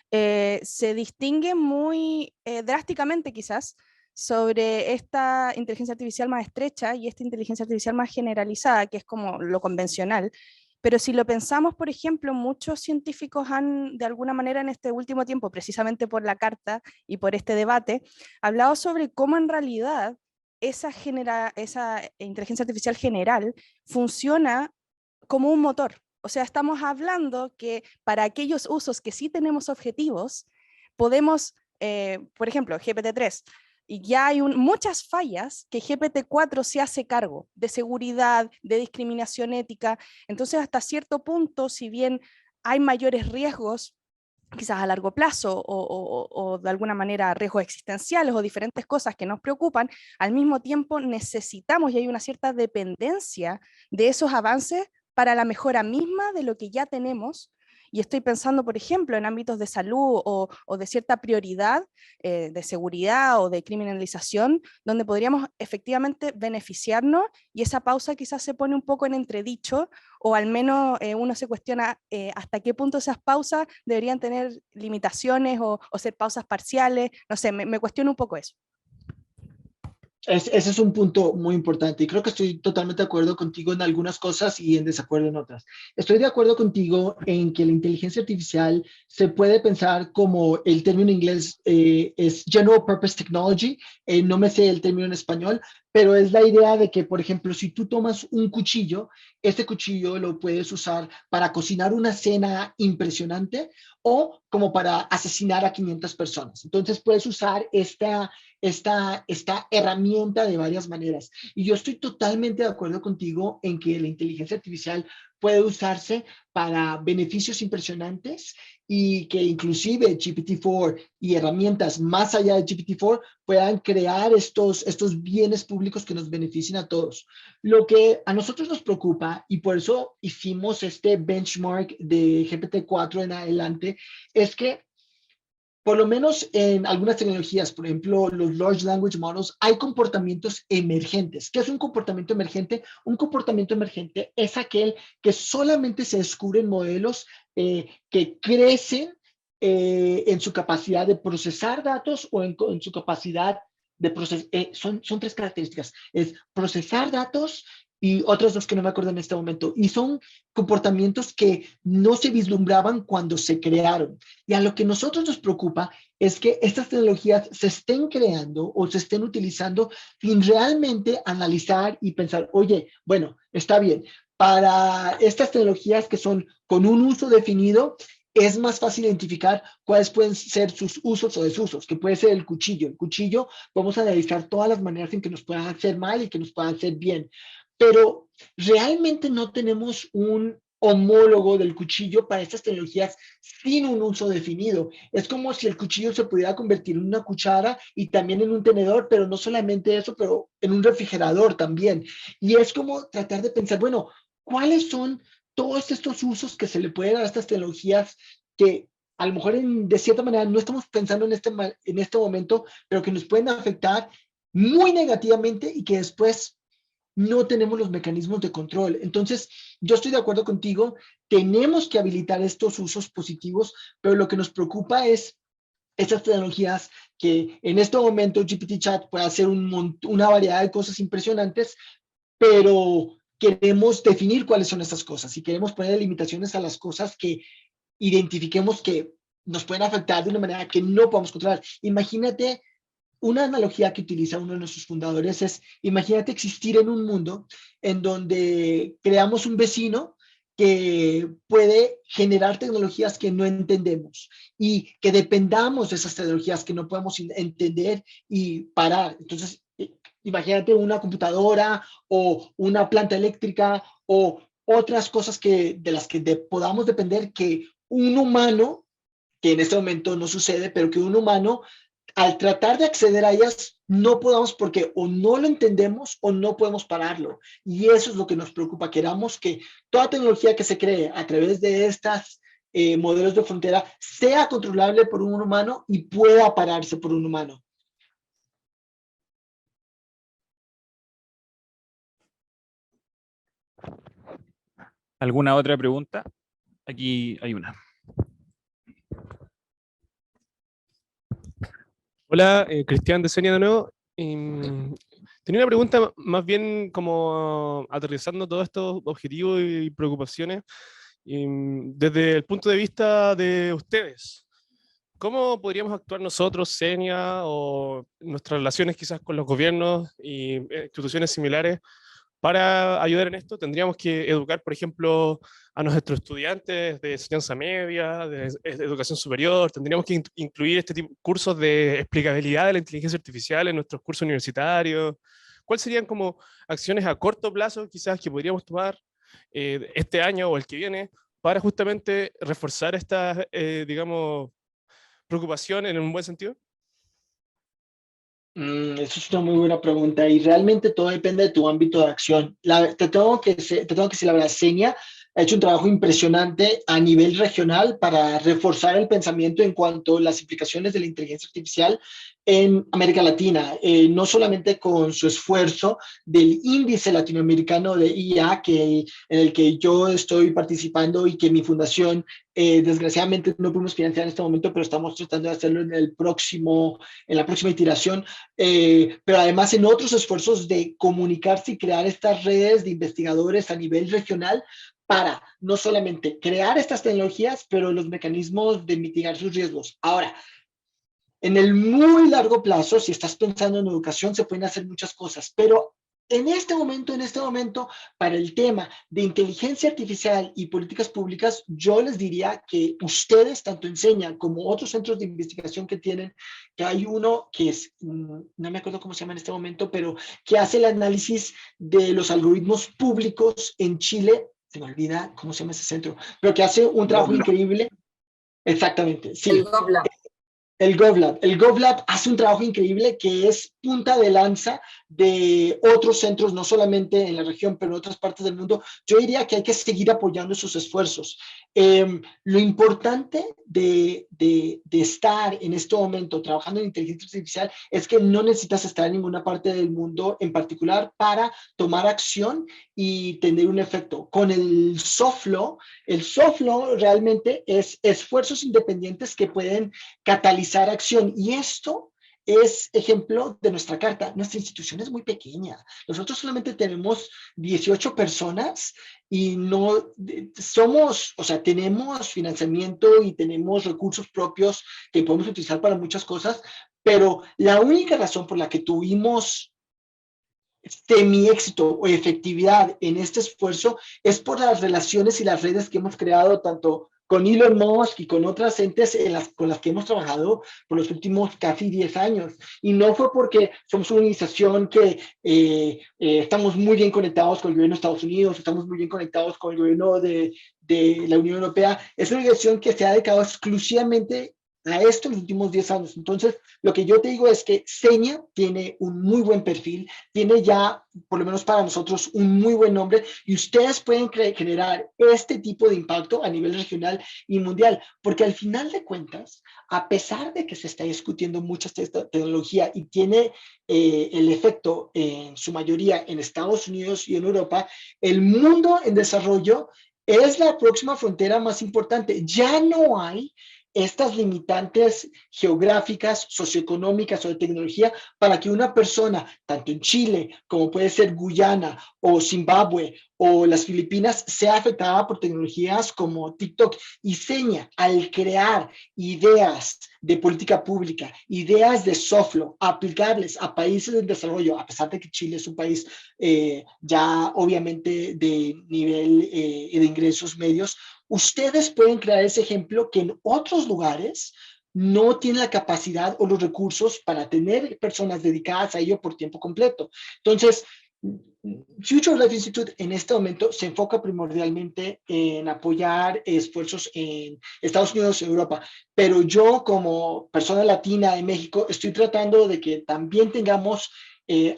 Se distingue muy drásticamente quizás sobre esta inteligencia artificial más estrecha y esta inteligencia artificial más generalizada, que es como lo convencional. Pero si lo pensamos, por ejemplo, muchos científicos han, de alguna manera en este último tiempo, precisamente por la carta y por este debate, hablado sobre cómo en realidad esa inteligencia artificial general funciona como un motor. O sea, estamos hablando que para aquellos usos que sí tenemos objetivos, podemos, por ejemplo, GPT-3, y ya hay muchas fallas que GPT-4 se hace cargo, de seguridad, de discriminación ética. Entonces, hasta cierto punto, si bien hay mayores riesgos, quizás a largo plazo, o de alguna manera riesgos existenciales o diferentes cosas que nos preocupan, al mismo tiempo necesitamos, y hay una cierta dependencia de esos avances para la mejora misma de lo que ya tenemos. Y estoy pensando, por ejemplo, en ámbitos de salud o de cierta prioridad de seguridad o de criminalización, donde podríamos efectivamente beneficiarnos, y esa pausa quizás se pone un poco en entredicho, o al menos uno se cuestiona hasta qué punto esas pausas deberían tener limitaciones o ser pausas parciales. No sé, me cuestiono un poco eso. Ese es un punto muy importante y creo que estoy totalmente de acuerdo contigo en algunas cosas y en desacuerdo en otras. Estoy de acuerdo contigo en que la inteligencia artificial se puede pensar como, el término en inglés es General Purpose Technology, no me sé el término en español, pero es la idea de que, por ejemplo, si tú tomas un cuchillo, este cuchillo lo puedes usar para cocinar una cena impresionante o como para asesinar a 500 personas. Entonces puedes usar esta herramienta de varias maneras. Y yo estoy totalmente de acuerdo contigo en que la inteligencia artificial puede usarse para beneficios impresionantes y que inclusive GPT-4 y herramientas más allá de GPT-4 puedan crear estos bienes públicos que nos beneficien a todos. Lo que a nosotros nos preocupa, y por eso hicimos este benchmark de GPT-4 en adelante, es que por lo menos en algunas tecnologías, por ejemplo, los Large Language Models, hay comportamientos emergentes. ¿Qué es un comportamiento emergente? Un comportamiento emergente es aquel que solamente se descubre en modelos que crecen en su capacidad de procesar datos o en su capacidad de procesar. Son 3 características. Es procesar datos y otros 2 que no me acuerdo en este momento. Y son comportamientos que no se vislumbraban cuando se crearon. Y a lo que nosotros nos preocupa es que estas tecnologías se estén creando o se estén utilizando sin realmente analizar y pensar, oye, bueno, está bien, para estas tecnologías que son con un uso definido, es más fácil identificar cuáles pueden ser sus usos o desusos, que puede ser el cuchillo. El cuchillo, vamos a analizar todas las maneras en que nos puedan hacer mal y que nos puedan hacer bien, pero realmente no tenemos un homólogo del cuchillo para estas tecnologías sin un uso definido. Es como si el cuchillo se pudiera convertir en una cuchara y también en un tenedor, pero no solamente eso, pero en un refrigerador también. Y es como tratar de pensar, bueno, ¿cuáles son todos estos usos que se le pueden dar a estas tecnologías que a lo mejor de cierta manera no estamos pensando en este momento, pero que nos pueden afectar muy negativamente y que después no tenemos los mecanismos de control? Entonces, yo estoy de acuerdo contigo, tenemos que habilitar estos usos positivos, pero lo que nos preocupa es estas tecnologías que en este momento GPT-Chat puede hacer una variedad de cosas impresionantes, pero queremos definir cuáles son estas cosas y queremos poner limitaciones a las cosas que identifiquemos que nos pueden afectar de una manera que no podemos controlar. Imagínate, una analogía que utiliza uno de nuestros fundadores es, imagínate existir en un mundo en donde creamos un vecino que puede generar tecnologías que no entendemos y que dependamos de esas tecnologías que no podemos entender y parar. Entonces, imagínate una computadora o una planta eléctrica o otras cosas de las que podamos depender, que un humano, que en este momento no sucede, pero que un humano, al tratar de acceder a ellas, no podamos porque o no lo entendemos o no podemos pararlo. Y eso es lo que nos preocupa. Queramos que toda tecnología que se cree a través de estas modelos de frontera sea controlable por un humano y pueda pararse por un humano. ¿Alguna otra pregunta? Aquí hay una. Hola, Cristian de Senia de nuevo. Tenía una pregunta más bien como aterrizando todos estos objetivos y preocupaciones desde el punto de vista de ustedes. ¿Cómo podríamos actuar nosotros, Senia, o nuestras relaciones quizás con los gobiernos y instituciones similares para ayudar en esto? Tendríamos que educar, por ejemplo, a nuestros estudiantes de enseñanza media, de educación superior. Tendríamos que incluir este tipo de cursos de explicabilidad de la inteligencia artificial en nuestros cursos universitarios. ¿Cuáles serían como acciones a corto plazo quizás que podríamos tomar este año o el que viene para justamente reforzar esta, digamos, preocupación en un buen sentido? Eso es una muy buena pregunta y realmente todo depende de tu ámbito de acción. Te tengo que decir la verdad, Senia ha hecho un trabajo impresionante a nivel regional para reforzar el pensamiento en cuanto a las implicaciones de la inteligencia artificial en América Latina, no solamente con su esfuerzo del índice latinoamericano de IA, en el que yo estoy participando y que mi fundación desgraciadamente no pudimos financiar en este momento, pero estamos tratando de hacerlo en la próxima iteración, pero además en otros esfuerzos de comunicarse y crear estas redes de investigadores a nivel regional para no solamente crear estas tecnologías, pero los mecanismos de mitigar sus riesgos. Ahora, en el muy largo plazo, si estás pensando en educación, se pueden hacer muchas cosas, pero en este momento, para el tema de inteligencia artificial y políticas públicas, yo les diría que ustedes, tanto enseñan como otros centros de investigación que tienen, que hay uno que es, no me acuerdo cómo se llama en este momento, pero que hace el análisis de los algoritmos públicos en Chile, se me olvida cómo se llama ese centro, pero que hace un trabajo increíble. Exactamente, sí. El GovLab. El GovLab hace un trabajo increíble que es punta de lanza de otros centros, no solamente en la región, pero en otras partes del mundo. Yo diría que hay que seguir apoyando esos esfuerzos. Lo importante de estar en este momento trabajando en inteligencia artificial es que no necesitas estar en ninguna parte del mundo en particular para tomar acción y tener un efecto. Con el soft law realmente es esfuerzos independientes que pueden catalizar acción, y esto es ejemplo de nuestra carta. Nuestra institución es muy pequeña. Nosotros solamente tenemos 18 personas y no somos, o sea, tenemos financiamiento y tenemos recursos propios que podemos utilizar para muchas cosas, pero la única razón por la que tuvimos semi-éxito o efectividad en este esfuerzo es por las relaciones y las redes que hemos creado tanto con Elon Musk y con otras entes con las que hemos trabajado por los últimos casi 10 años. Y no fue porque somos una organización que estamos muy bien conectados con el gobierno de Estados Unidos, estamos muy bien conectados con el gobierno de la Unión Europea. Es una organización que se ha dedicado exclusivamente a esto en los últimos 10 años. Entonces, lo que yo te digo es que Seña tiene un muy buen perfil, tiene ya, por lo menos para nosotros, un muy buen nombre, y ustedes pueden generar este tipo de impacto a nivel regional y mundial, porque al final de cuentas, a pesar de que se está discutiendo mucha tecnología y tiene el efecto en su mayoría en Estados Unidos y en Europa, el mundo en desarrollo es la próxima frontera más importante. Ya no hay estas limitantes geográficas, socioeconómicas o de tecnología para que una persona, tanto en Chile como puede ser Guyana o Zimbabue o las Filipinas, sea afectada por tecnologías como TikTok. Y Seña, al crear ideas de política pública, ideas de software aplicables a países en desarrollo, a pesar de que Chile es un país ya obviamente de nivel de ingresos medios, ustedes pueden crear ese ejemplo que en otros lugares no tienen la capacidad o los recursos para tener personas dedicadas a ello por tiempo completo. Entonces, Future Life Institute en este momento se enfoca primordialmente en apoyar esfuerzos en Estados Unidos y Europa, pero yo como persona latina de México estoy tratando de que también tengamos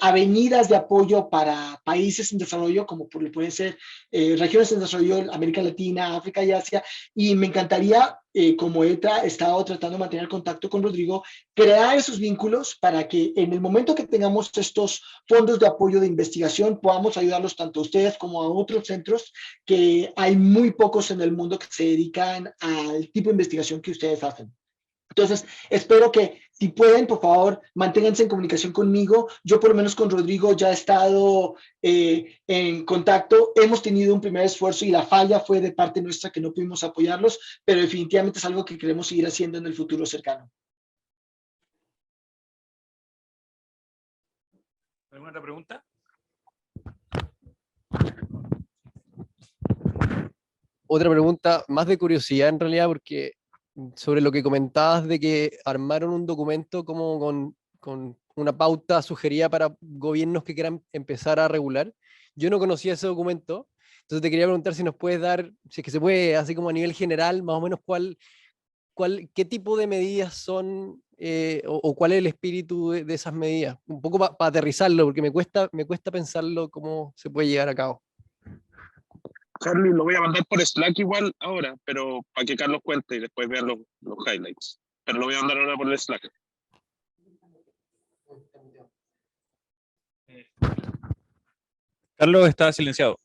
avenidas de apoyo para países en desarrollo, como pueden ser regiones en desarrollo, América Latina, África y Asia, y me encantaría, como he estado tratando de mantener contacto con Rodrigo, crear esos vínculos para que en el momento que tengamos estos fondos de apoyo de investigación, podamos ayudarlos tanto a ustedes como a otros centros, que hay muy pocos en el mundo que se dedican al tipo de investigación que ustedes hacen. Entonces, espero que si pueden, por favor, manténganse en comunicación conmigo. Yo por lo menos con Rodrigo ya he estado en contacto. Hemos tenido un primer esfuerzo y la falla fue de parte nuestra que no pudimos apoyarlos, pero definitivamente es algo que queremos seguir haciendo en el futuro cercano. ¿Alguna otra pregunta? Otra pregunta más de curiosidad en realidad, porque sobre lo que comentabas de que armaron un documento como con una pauta sugerida para gobiernos que quieran empezar a regular. Yo no conocía ese documento, entonces te quería preguntar si nos puedes dar, si es que se puede, así como a nivel general, más o menos qué tipo de medidas son o cuál es el espíritu de esas medidas. Un poco para aterrizarlo, porque me cuesta pensarlo cómo se puede llevar a cabo. Charlie, lo voy a mandar por Slack igual ahora, pero para que Carlos cuente y después vean los highlights. Pero lo voy a mandar ahora por el Slack. Carlos está silenciado.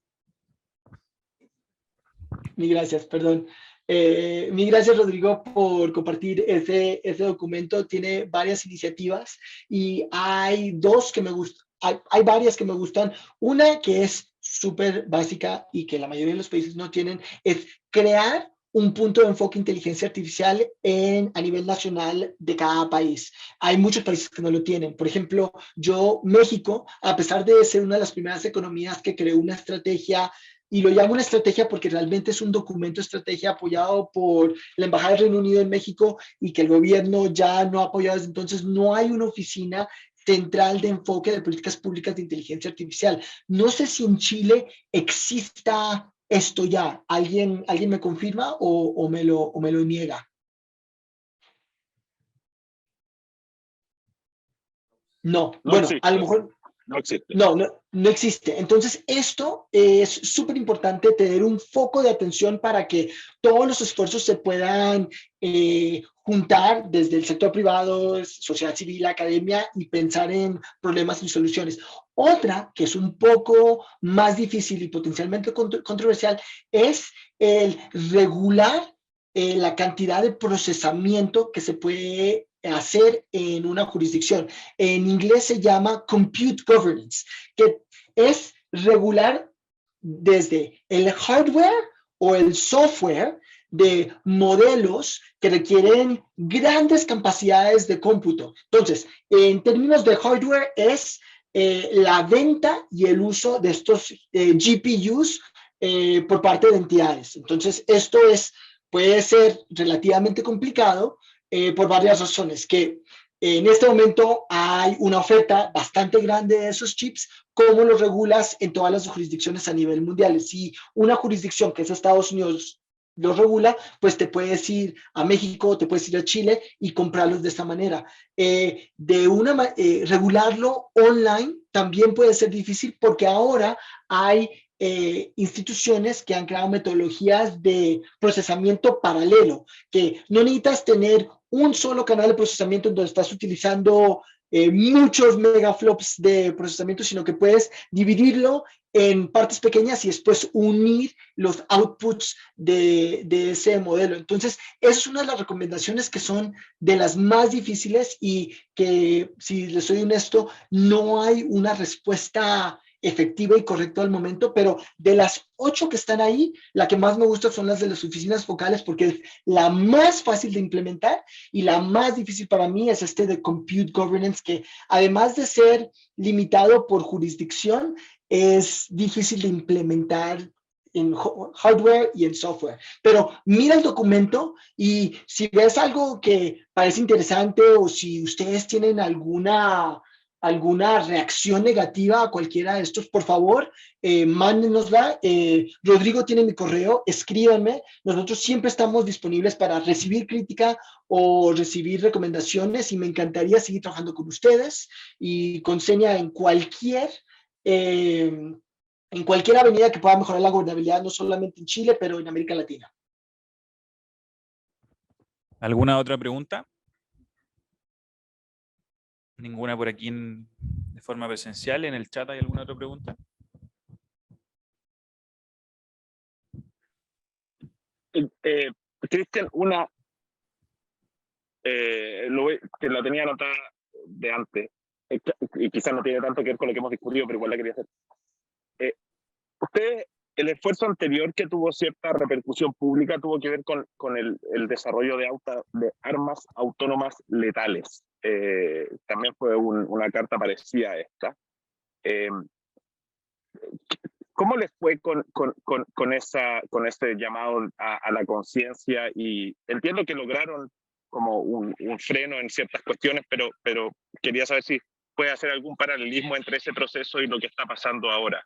Mil gracias, perdón. Mil gracias, Rodrigo, por compartir ese documento. Tiene varias iniciativas y hay dos que me gustan. Hay varias que me gustan. Una que es súper básica y que la mayoría de los países no tienen, es crear un punto de enfoque inteligencia artificial a nivel nacional de cada país. Hay muchos países que no lo tienen. Por ejemplo, México, a pesar de ser una de las primeras economías que creó una estrategia, y lo llamo una estrategia porque realmente es un documento de estrategia apoyado por la Embajada del Reino Unido en México y que el gobierno ya no ha apoyado desde entonces, no hay una oficina central de enfoque de políticas públicas de inteligencia artificial. No sé si en Chile exista esto ya. ¿Alguien me confirma o me lo niega? No, bueno, existe. a lo mejor no existe. No existe. Entonces, esto es súper importante, tener un foco de atención para que todos los esfuerzos se puedan juntar desde el sector privado, sociedad civil, academia, y pensar en problemas y soluciones. Otra, que es un poco más difícil y potencialmente controversial, es el regular la cantidad de procesamiento que se puede hacer en una jurisdicción. En inglés se llama compute governance, que es regular desde el hardware o el software de modelos que requieren grandes capacidades de cómputo. Entonces, en términos de hardware es la venta y el uso de estos GPUs por parte de entidades. Entonces, esto es puede ser relativamente complicado por varias razones, que en este momento hay una oferta bastante grande de esos chips. ¿Cómo los regulas en todas las jurisdicciones a nivel mundial? Si una jurisdicción que es Estados Unidos los regula, pues te puedes ir a México, te puedes ir a Chile y comprarlos de esta manera. Regularlo online también puede ser difícil porque ahora hay instituciones que han creado metodologías de procesamiento paralelo, que no necesitas tener un solo canal de procesamiento en donde estás utilizando muchos megaflops de procesamiento, sino que puedes dividirlo en partes pequeñas y después unir los outputs de ese modelo. Entonces, esa es una de las recomendaciones que son de las más difíciles y que, si les soy honesto, no hay una respuesta efectiva y correcta al momento, pero de las 8 que están ahí, la que más me gusta son las de las oficinas focales porque es la más fácil de implementar y la más difícil para mí es este de Compute Governance, que además de ser limitado por jurisdicción, es difícil de implementar en hardware y en software. Pero mira el documento y si ves algo que parece interesante o si ustedes tienen alguna reacción negativa a cualquiera de estos, por favor, mándenosla. Rodrigo tiene mi correo, escríbanme. Nosotros siempre estamos disponibles para recibir crítica o recibir recomendaciones y me encantaría seguir trabajando con ustedes y con Senia en cualquier avenida que pueda mejorar la gobernabilidad, no solamente en Chile, pero en América Latina. ¿Alguna otra pregunta? ¿Ninguna por aquí de forma presencial? ¿En el chat hay alguna otra pregunta? Cristian, que la tenía anotada de antes, y quizás no tiene tanto que ver con lo que hemos discutido, pero igual la quería hacer. Usted, el esfuerzo anterior que tuvo cierta repercusión pública tuvo que ver con el desarrollo de armas autónomas letales. También fue una carta parecida a esta. ¿Cómo les fue con este llamado a la conciencia? Y entiendo que lograron como un freno en ciertas cuestiones, pero quería saber si puede hacer algún paralelismo entre ese proceso y lo que está pasando ahora.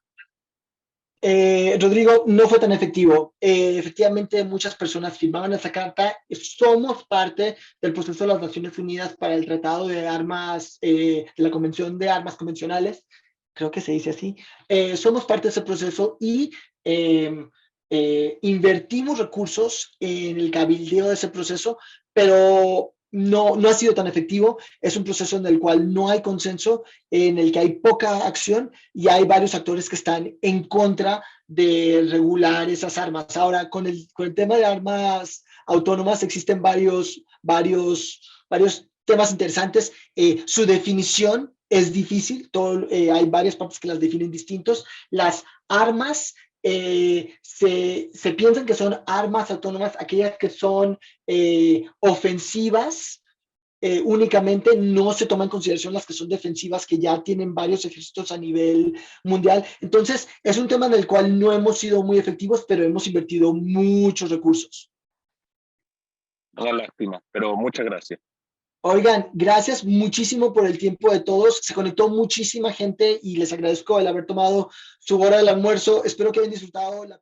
Rodrigo, no fue tan efectivo. Efectivamente, muchas personas firmaban esa carta. Somos parte del proceso de las Naciones Unidas para el Tratado de Armas, de la Convención de Armas Convencionales, creo que se dice así. Somos parte de ese proceso y invertimos recursos en el cabildeo de ese proceso, pero no ha sido tan efectivo. Es un proceso en el cual no hay consenso, en el que hay poca acción y hay varios actores que están en contra de regular esas armas. Ahora, con el tema de armas autónomas existen varios temas interesantes. Su definición es difícil, hay varias partes que las definen distintos. Las armas se piensan que son armas autónomas aquellas que son ofensivas únicamente, no se toma en consideración las que son defensivas, que ya tienen varios ejércitos a nivel mundial. Entonces, es un tema en el cual no hemos sido muy efectivos, pero hemos invertido muchos recursos. Una lástima, pero muchas gracias. Oigan, gracias muchísimo por el tiempo de todos. Se conectó muchísima gente y les agradezco el haber tomado su hora del almuerzo. Espero que hayan disfrutado la